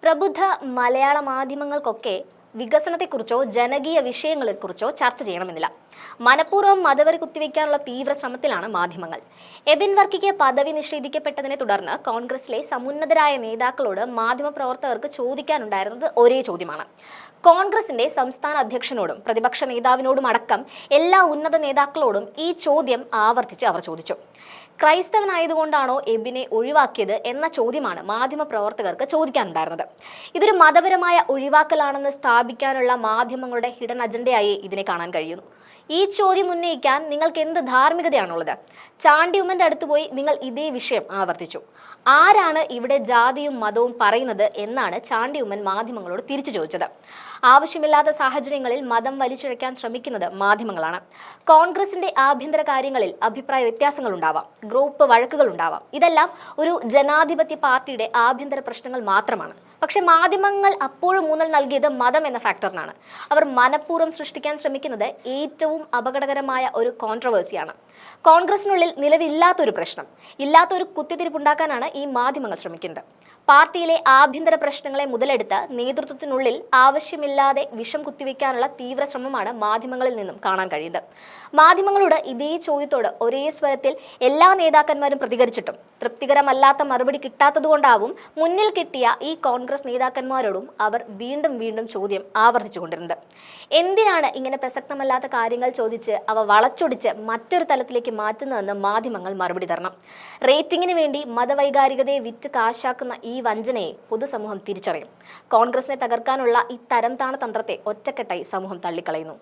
പ്രബുദ്ധ മലയാള മാധ്യമങ്ങൾക്കൊക്കെ വികസനത്തെക്കുറിച്ചോ ജനകീയ വിഷയങ്ങളെക്കുറിച്ചോ ചർച്ച ചെയ്യണമെന്നില്ല. മനഃപൂർവ്വം മതവെറി കുത്തിവെക്കാനുള്ള തീവ്ര ശ്രമത്തിലാണ് മാധ്യമങ്ങൾ. എബിൻ വർക്കിക്ക് പദവി നിഷേധിക്കപ്പെട്ടതിനെ തുടർന്ന് കോൺഗ്രസിലെ സമുന്നതരായ നേതാക്കളോട് മാധ്യമപ്രവർത്തകർക്ക് ചോദിക്കാനുണ്ടായിരുന്നത് ഒരേ ചോദ്യമാണ്. കോൺഗ്രസിന്റെ സംസ്ഥാന അധ്യക്ഷനോടും പ്രതിപക്ഷ നേതാവിനോടും അടക്കം എല്ലാ ഉന്നത നേതാക്കളോടും ഈ ചോദ്യം ആവർത്തിച്ച് അവർ ചോദിച്ചു. ക്രൈസ്തവനായതുകൊണ്ടാണോ എബിനെ ഒഴിവാക്കിയത് എന്ന ചോദ്യമാണ് മാധ്യമപ്രവർത്തകർക്ക് ചോദിക്കാനുണ്ടായിരുന്നത്. ഇതൊരു മതപരമായ ഒഴിവാക്കലാണെന്ന് സ്ഥാപിക്കാനുള്ള മാധ്യമങ്ങളുടെ ഹിഡൻ അജണ്ടയായി ഇതിനെ കാണാൻ കഴിയുന്നു. ഈ ചോദ്യം ഉന്നയിക്കാൻ നിങ്ങൾക്ക് എന്ത് ധാർമ്മികതയാണുള്ളത്? ചാണ്ടി ഉമ്മന്റെ അടുത്ത് പോയി നിങ്ങൾ ഇതേ വിഷയം ആവർത്തിച്ചു. ആരാണ് ഇവിടെ ജാതിയും മതവും പറയുന്നത് എന്നാണ് ചാണ്ടി ഉമ്മൻ മാധ്യമങ്ങളോട് തിരിച്ചു ചോദിച്ചത്. ആവശ്യമില്ലാത്ത സാഹചര്യങ്ങളിൽ മതം വലിച്ചിഴയ്ക്കാൻ ശ്രമിക്കുന്നത് മാധ്യമങ്ങളാണ്. കോൺഗ്രസിന്റെ ആഭ്യന്തര കാര്യങ്ങളിൽ അഭിപ്രായ വ്യത്യാസങ്ങൾ ഉണ്ടാവാം, ഗ്രൂപ്പ് വഴക്കുകൾ ഉണ്ടാവാം. ഇതെല്ലാം ഒരു ജനാധിപത്യ പാർട്ടിയുടെ ആഭ്യന്തര പ്രശ്നങ്ങൾ മാത്രമാണ്. പക്ഷെ മാധ്യമങ്ങൾ അപ്പോഴും ഊന്നൽ നൽകിയത് മതം എന്ന ഫാക്ടറിനാണ്. അവർ മനഃപൂർവ്വം സൃഷ്ടിക്കാൻ ശ്രമിക്കുന്നത് ഏറ്റവും അപകടകരമായ ഒരു കോൺട്രവേഴ്സിയാണ്. കോൺഗ്രസിനുള്ളിൽ നിലവില്ലാത്തൊരു പ്രശ്നം, ഇല്ലാത്തൊരു കുത്തിത്തിരിപ്പുണ്ടാക്കാനാണ് ഈ മാധ്യമങ്ങൾ ശ്രമിക്കുന്നത്. പാർട്ടിയിലെ ആഭ്യന്തര പ്രശ്നങ്ങളെ മുതലെടുത്ത് നേതൃത്വത്തിനുള്ളിൽ ആവശ്യമില്ലാതെ വിഷം കുത്തിവെക്കാനുള്ള തീവ്ര ശ്രമമാണ് മാധ്യമങ്ങളിൽ നിന്നും കാണാൻ കഴിയുന്നത്. മാധ്യമങ്ങളോട് ഇതേ ചോദ്യത്തോട് ഒരേ സ്വരത്തിൽ എല്ലാ നേതാക്കന്മാരും പ്രതികരിച്ചിട്ടും തൃപ്തികരമല്ലാത്ത മറുപടി കിട്ടാത്തതുകൊണ്ടാവും മുന്നിൽ കിട്ടിയ ഈ കോൺഗ്രസ് നേതാക്കന്മാരോടും അവർ വീണ്ടും വീണ്ടും ചോദ്യം ആവർത്തിച്ചുകൊണ്ടിരുന്നത്. എന്തിനാണ് ഇങ്ങനെ പ്രസക്തമല്ലാത്ത കാര്യങ്ങൾ ചോദിച്ച് അവ വളച്ചൊടിച്ച് മറ്റൊരു തലത്തിലേക്ക് മാറ്റുന്നതെന്ന് മാധ്യമങ്ങൾ മറുപടി തരണം. റേറ്റിംഗിന് വേണ്ടി മതവൈകാരികതയെ വിറ്റ് കാശാക്കുന്ന ഈ വഞ്ചനയെ പൊതുസമൂഹം തിരിച്ചറിയും. കോൺഗ്രസിനെ തകർക്കാനുള്ള ഈ തരംതാണ തന്ത്രത്തെ ഒറ്റക്കെട്ടായി സമൂഹം തള്ളിക്കളയുന്നു.